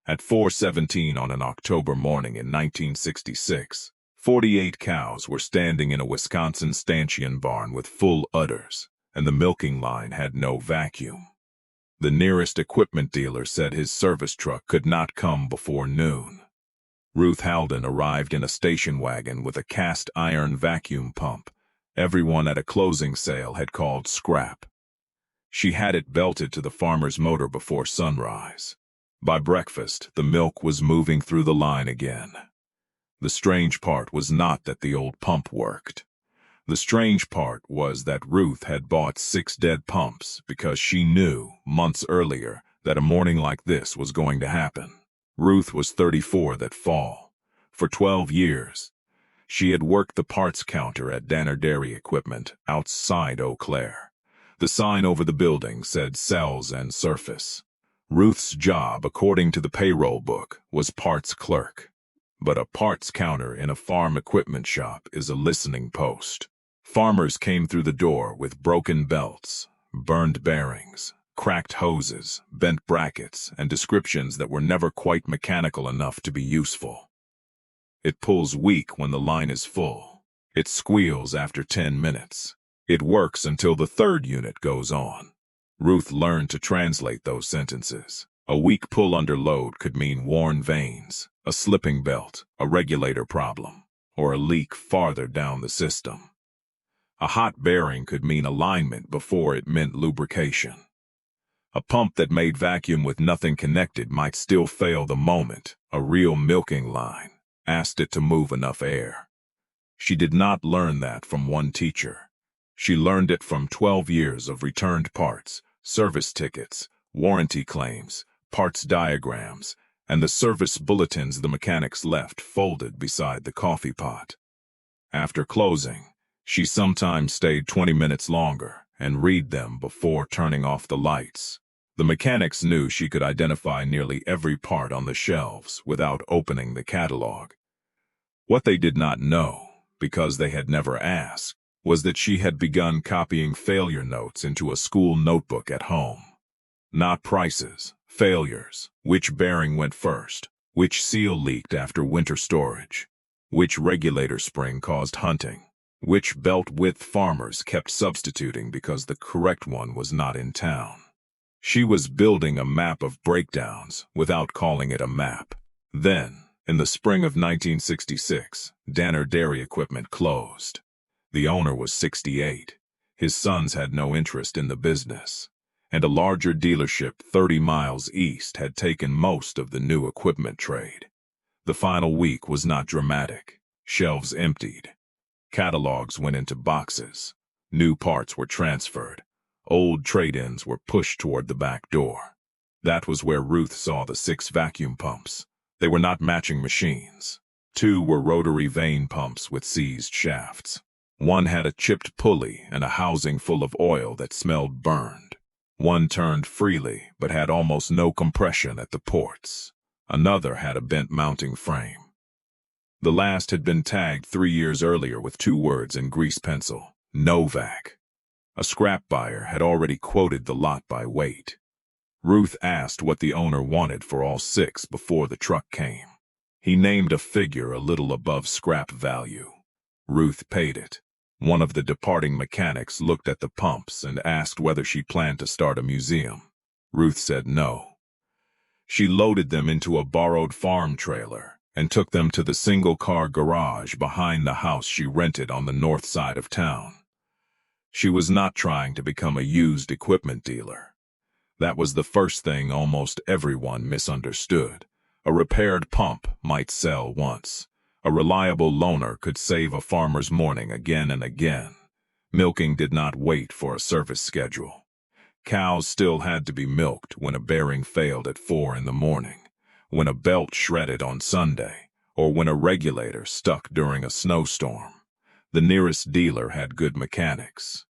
At 4:17 on an October morning in 1966, 48 cows were standing in a Wisconsin stanchion barn with full udders, and the milking line had no vacuum. The nearest equipment dealer said his service truck could not come before noon. Ruth Halden arrived in a station wagon with a cast-iron vacuum pump everyone at a closing sale had called scrap. She had it belted to the farmer's motor before sunrise. By breakfast, the milk was moving through the line again. The strange part was not that the old pump worked. The strange part was that Ruth had bought 6 dead pumps because she knew, months earlier, that a morning like this was going to happen. Ruth was 34 that fall. For 12 years, she had worked the parts counter at Danner Dairy Equipment outside Eau Claire. The sign over the building said Cells and Surface. Ruth's job, according to the payroll book, was parts clerk. But a parts counter in a farm equipment shop is a listening post. Farmers came through the door with broken belts, burned bearings, cracked hoses, bent brackets, and descriptions that were never quite mechanical enough to be useful. It pulls weak when the line is full. It squeals after 10 minutes. It works until the 3rd unit goes on. Ruth learned to translate those sentences. A weak pull under load could mean worn vanes, a slipping belt, a regulator problem, or a leak farther down the system. A hot bearing could mean alignment before it meant lubrication. A pump that made vacuum with nothing connected might still fail the moment a real milking line asked it to move enough air. She did not learn that from one teacher. She learned it from 12 years of returned parts, service tickets, warranty claims, parts diagrams, and the service bulletins the mechanics left folded beside the coffee pot. After closing, she sometimes stayed 20 minutes longer and read them before turning off the lights. The mechanics knew she could identify nearly every part on the shelves without opening the catalog. What they did not know, because they had never asked, was that she had begun copying failure notes into a school notebook at home. Not prices, failures, which bearing went first, which seal leaked after winter storage, which regulator spring caused hunting, which belt width farmers kept substituting because the correct one was not in town. She was building a map of breakdowns without calling it a map. Then, in the spring of 1966, Danner Dairy Equipment closed. The owner was 68. His sons had no interest in the business, and a larger dealership 30 miles east had taken most of the new equipment trade. The final week was not dramatic. Shelves emptied. Catalogs went into boxes. New parts were transferred. Old trade-ins were pushed toward the back door. That was where Ruth saw the 6 vacuum pumps. They were not matching machines. 2 were rotary vane pumps with seized shafts. 1 had a chipped pulley and a housing full of oil that smelled burned. 1 turned freely but had almost no compression at the ports. Another had a bent mounting frame. The last had been tagged 3 years earlier with 2 words in grease pencil: Novak. A scrap buyer had already quoted the lot by weight. Ruth asked what the owner wanted for all 6 before the truck came. He named a figure a little above scrap value. Ruth paid it. One of the departing mechanics looked at the pumps and asked whether she planned to start a museum. Ruth said no. She loaded them into a borrowed farm trailer and took them to the single-car garage behind the house she rented on the north side of town. She was not trying to become a used equipment dealer. That was the first thing almost everyone misunderstood. A repaired pump might sell once. A reliable loaner could save a farmer's morning again and again. Milking did not wait for a service schedule. Cows still had to be milked when a bearing failed at 4 in the morning, when a belt shredded on Sunday, or when a regulator stuck during a snowstorm. The nearest dealer had good mechanics.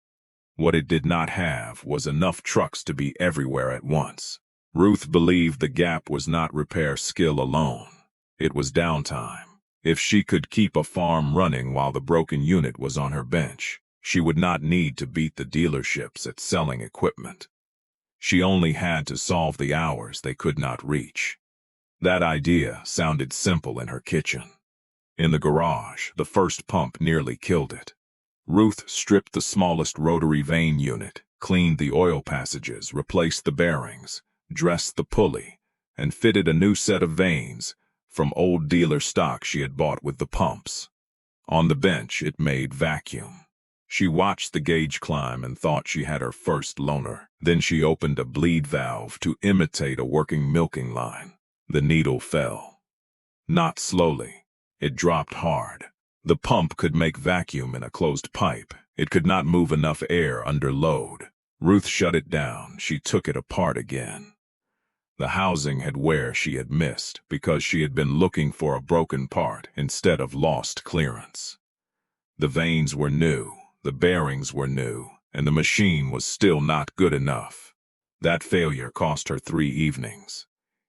What it did not have was enough trucks to be everywhere at once. Ruth believed the gap was not repair skill alone. It was downtime. If she could keep a farm running while the broken unit was on her bench, she would not need to beat the dealerships at selling equipment. She only had to solve the hours they could not reach. That idea sounded simple in her kitchen. In the garage, the first pump nearly killed it. Ruth stripped the smallest rotary vane unit, cleaned the oil passages, replaced the bearings, dressed the pulley, and fitted a new set of vanes from old dealer stock she had bought with the pumps. On the bench, it made vacuum. She watched the gauge climb and thought she had her first loner. Then she opened a bleed valve to imitate a working milking line. The needle fell. Not slowly. It dropped hard. The pump could make vacuum in a closed pipe. It could not move enough air under load. Ruth shut it down. She took it apart again. The housing had wear she had missed because she had been looking for a broken part instead of lost clearance. The vanes were new, the bearings were new, and the machine was still not good enough. That failure cost her 3 evenings.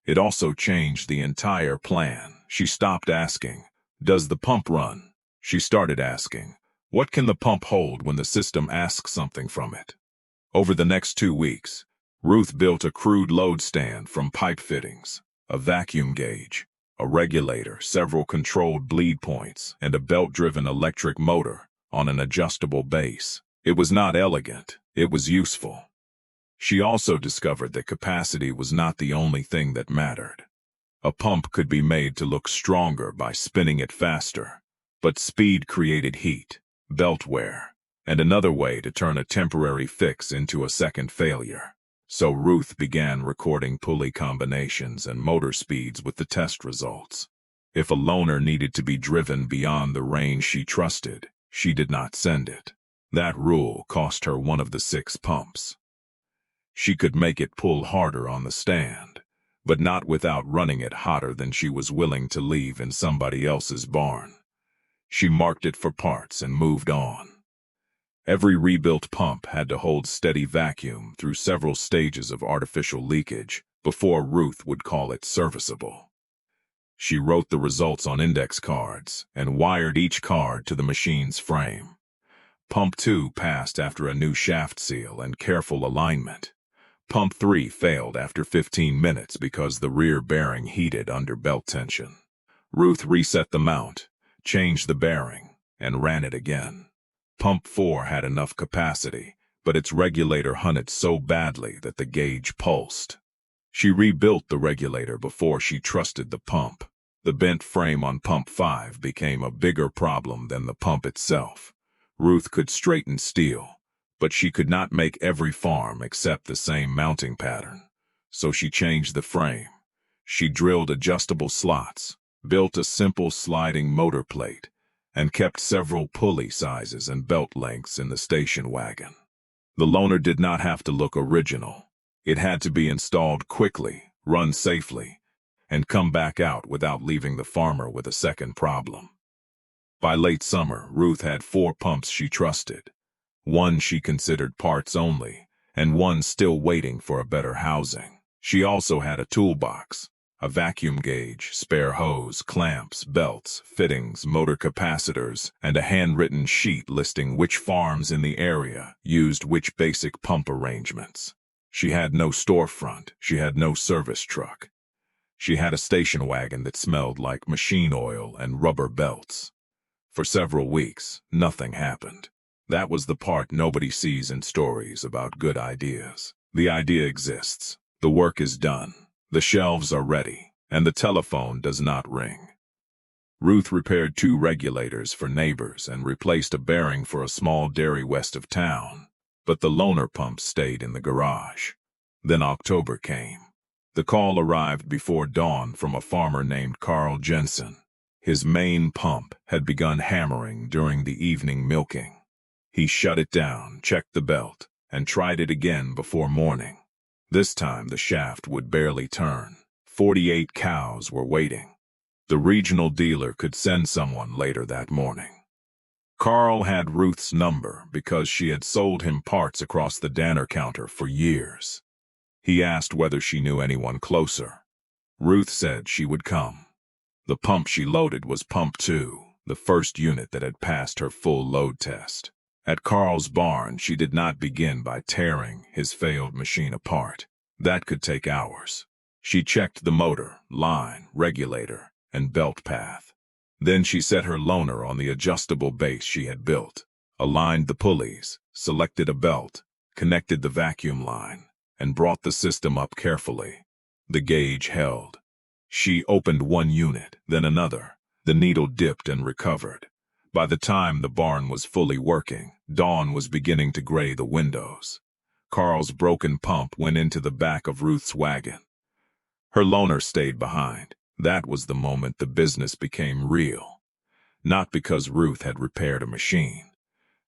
It also changed the entire plan. She stopped asking, "Does the pump run?" She started asking, "What can the pump hold when the system asks something from it?" Over the next 2 weeks, Ruth built a crude load stand from pipe fittings, a vacuum gauge, a regulator, several controlled bleed points, and a belt-driven electric motor on an adjustable base. It was not elegant, it was useful. She also discovered that capacity was not the only thing that mattered. A pump could be made to look stronger by spinning it faster, but speed created heat, belt wear, and another way to turn a temporary fix into a second failure. So Ruth began recording pulley combinations and motor speeds with the test results. If a loaner needed to be driven beyond the range she trusted, she did not send it. That rule cost her one of the 6 pumps. She could make it pull harder on the stand, but not without running it hotter than she was willing to leave in somebody else's barn. She marked it for parts and moved on. Every rebuilt pump had to hold steady vacuum through several stages of artificial leakage before Ruth would call it serviceable. She wrote the results on index cards and wired each card to the machine's frame. Pump 2 passed after a new shaft seal and careful alignment. Pump 3 failed after 15 minutes because the rear bearing heated under belt tension. Ruth reset the mount, changed the bearing, and ran it again. Pump 4 had enough capacity, but its regulator hunted so badly that the gauge pulsed. She rebuilt the regulator before she trusted the pump. The bent frame on Pump 5 became a bigger problem than the pump itself. Ruth could straighten steel, but she could not make every farm accept the same mounting pattern. So she changed the frame. She drilled adjustable slots, built a simple sliding motor plate, and kept several pulley sizes and belt lengths in the station wagon. The loaner did not have to look original. It had to be installed quickly, run safely, and come back out without leaving the farmer with a second problem. By late summer, Ruth had 4 pumps she trusted. 1 she considered parts only, and 1 still waiting for a better housing. She also had a toolbox, a vacuum gauge, spare hose, clamps, belts, fittings, motor capacitors, and a handwritten sheet listing which farms in the area used which basic pump arrangements. She had no storefront. She had no service truck. She had a station wagon that smelled like machine oil and rubber belts. For several weeks, nothing happened. That was the part nobody sees in stories about good ideas. The idea exists. The work is done. The shelves are ready, and the telephone does not ring. Ruth repaired 2 regulators for neighbors and replaced a bearing for a small dairy west of town, but the loaner pump stayed in the garage. Then October came. The call arrived before dawn from a farmer named Carl Jensen. His main pump had begun hammering during the evening milking. He shut it down, checked the belt, and tried it again before morning. This time the shaft would barely turn. 48 cows were waiting. The regional dealer could send someone later that morning. Carl had Ruth's number because she had sold him parts across the Danner counter for years. He asked whether she knew anyone closer. Ruth said she would come. The pump she loaded was Pump 2, the first unit that had passed her full load test. At Carl's barn, she did not begin by tearing his failed machine apart. That could take hours. She checked the motor, line, regulator, and belt path. Then she set her loaner on the adjustable base she had built, aligned the pulleys, selected a belt, connected the vacuum line, and brought the system up carefully. The gauge held. She opened one unit, then another. The needle dipped and recovered. By the time the barn was fully working, dawn was beginning to gray the windows. Carl's broken pump went into the back of Ruth's wagon. Her loaner stayed behind. That was the moment the business became real. Not because Ruth had repaired a machine.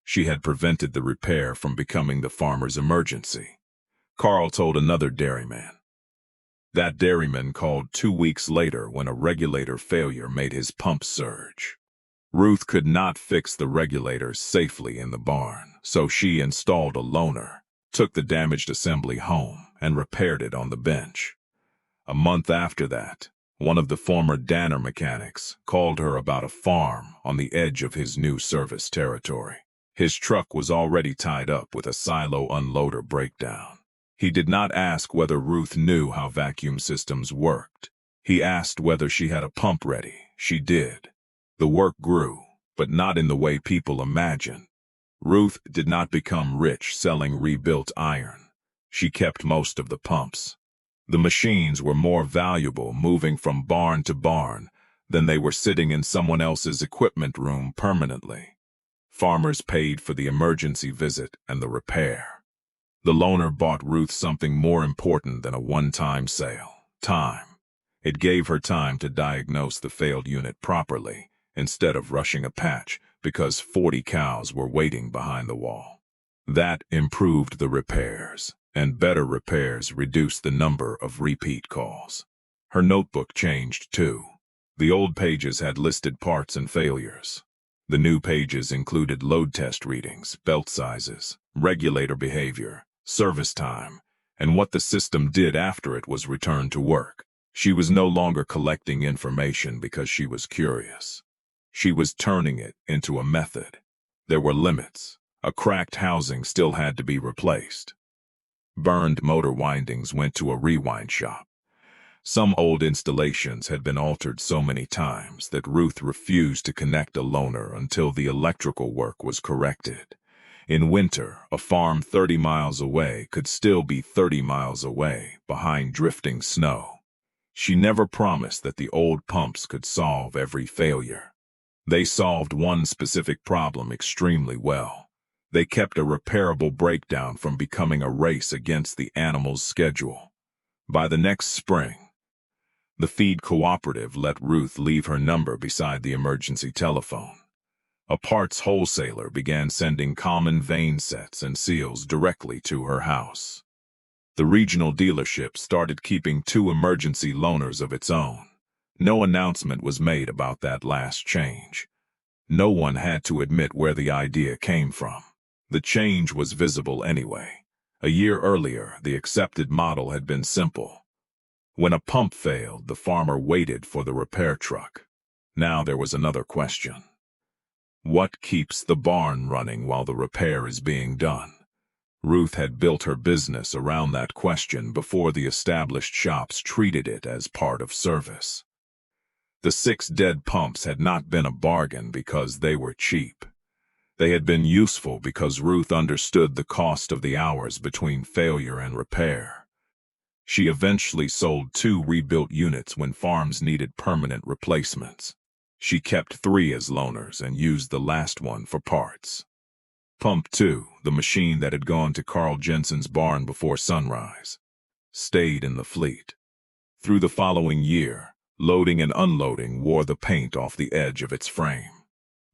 She had prevented the repair from becoming the farmer's emergency. Carl told another dairyman. That dairyman called 2 weeks later when a regulator failure made his pump surge. Ruth could not fix the regulators safely in the barn, so she installed a loaner, took the damaged assembly home, and repaired it on the bench. A month after that, one of the former Danner mechanics called her about a farm on the edge of his new service territory. His truck was already tied up with a silo unloader breakdown. He did not ask whether Ruth knew how vacuum systems worked. He asked whether she had a pump ready. She did. The work grew, but not in the way people imagine. Ruth did not become rich selling rebuilt iron. She kept most of the pumps. The machines were more valuable moving from barn to barn than they were sitting in someone else's equipment room permanently. Farmers paid for the emergency visit and the repair. The loaner bought Ruth something more important than a one-time sale: time. It gave her time to diagnose the failed unit properly, instead of rushing a patch because 40 cows were waiting behind the wall. That improved the repairs, and better repairs reduced the number of repeat calls. Her notebook changed too. The old pages had listed parts and failures. The new pages included load test readings, belt sizes, regulator behavior, service time, and what the system did after it was returned to work. She was no longer collecting information because she was curious. She was turning it into a method. There were limits. A cracked housing still had to be replaced. Burned motor windings went to a rewind shop. Some old installations had been altered so many times that Ruth refused to connect a loaner until the electrical work was corrected. In winter, a farm 30 miles away could still be 30 miles away behind drifting snow. She never promised that the old pumps could solve every failure. They solved one specific problem extremely well. They kept a repairable breakdown from becoming a race against the animal's schedule. By the next spring, the feed cooperative let Ruth leave her number beside the emergency telephone. A parts wholesaler began sending common vane sets and seals directly to her house. The regional dealership started keeping 2 emergency loaners of its own. No announcement was made about that last change. No one had to admit where the idea came from. The change was visible anyway. A year earlier, the accepted model had been simple. When a pump failed, the farmer waited for the repair truck. Now there was another question. What keeps the barn running while the repair is being done? Ruth had built her business around that question before the established shops treated it as part of service. The 6 dead pumps had not been a bargain because they were cheap. They had been useful because Ruth understood the cost of the hours between failure and repair. She eventually sold 2 rebuilt units when farms needed permanent replacements. She kept 3 as loaners and used the last one for parts. Pump 2, the machine that had gone to Carl Jensen's barn before sunrise, stayed in the fleet. Through the following year, loading and unloading wore the paint off the edge of its frame.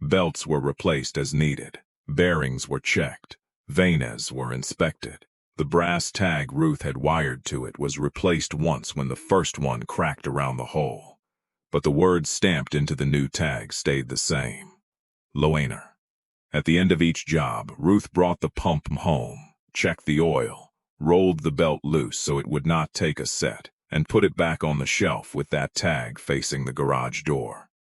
Belts were replaced as needed. Bearings were checked. Vanes were inspected. The brass tag Ruth had wired to it was replaced once when the first one cracked around the hole. But the words stamped into the new tag stayed the same. Loaner. At the end of each job, Ruth brought the pump home, checked the oil, rolled the belt loose so it would not take a set, and put it back on the shelf with that tag facing the garage door.